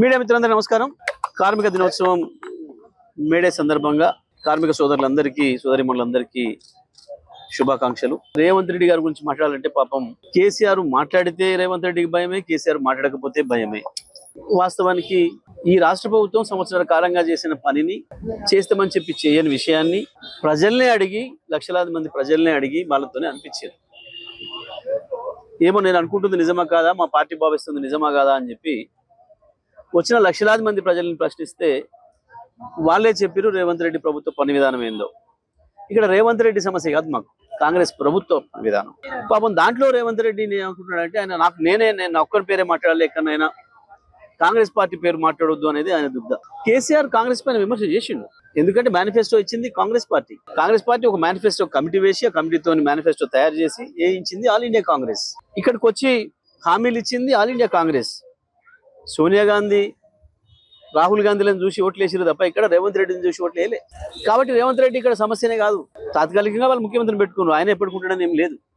Media మిత్రులందరికీ నమస్కారం. కార్మిక దినోత్సవం మేడే సందర్భంగా కార్మిక సోదరులందరికీ సోదరిమణులందరికీ శుభాకాంక్షలు. రేవంత్ రెడ్డి గారి గురించి మాట్లాడాలంటే పాపం కేసీఆర్ మాట్లాడితే రేవంత్ రెడ్డికి భయమే, కేసీఆర్ మాట్లాడకపోతే భయమే. వాస్తవానికి ఈ రాష్ట్ర ప్రభుత్వం సంవత్సరాల కాలంగా చేసిన పనిని చేస్తామని చెప్పి చేయని విషయాన్ని ప్రజల్నే అడిగి, లక్షలాది మంది ప్రజల్నే అడిగి వాళ్ళతోనే అనిపించేది. ఏమో నేను అనుకుంటుంది నిజమా కాదా, మా పార్టీ భావిస్తుంది నిజమా కాదా అని చెప్పి వచ్చిన లక్షలాది మంది ప్రజల్ని ప్రశ్నిస్తే వాళ్ళే చెప్పారు రేవంత్ రెడ్డి ప్రభుత్వ పని విధానం ఏందో. ఇక్కడ రేవంత్ రెడ్డి సమస్య కాదు, మాకు కాంగ్రెస్ ప్రభుత్వ పని విధానం. పాపం దాంట్లో రేవంత్ రెడ్డి ఏమనుకుంటున్నాడంటే ఆయన నేను ఒక్కరి పేరే మాట్లాడాలి, ఎక్కడైనా కాంగ్రెస్ పార్టీ పేరు మాట్లాడొద్దు అనేది ఆయన దుగ్ధ. కేసీఆర్ కాంగ్రెస్ పైన విమర్శ చేసిండు. ఎందుకంటే మేనిఫెస్టో ఇచ్చింది కాంగ్రెస్ పార్టీ ఒక మేనిఫెస్టో కమిటీ వేసి ఆ కమిటీతో మేనిఫెస్టో తయారు చేసి ఇచ్చింది ఆల్ ఇండియా కాంగ్రెస్. ఇక్కడికి వచ్చి హామీలు ఇచ్చింది ఆల్ ఇండియా కాంగ్రెస్. సోనియా గాంధీ, రాహుల్ గాంధీలను చూసి ఓట్లు వేసిరు తప్ప ఇక్కడ రేవంత్ రెడ్డిని చూసి ఓట్లు వేయలే. కాబట్టి రేవంత్ రెడ్డి ఇక్కడ సమస్యనే కాదు. తాత్కాలికంగా వాళ్ళు ముఖ్యమంత్రిని పెట్టుకున్నారు, ఆయన ఎప్పటికుంటాడని ఏం లేదు.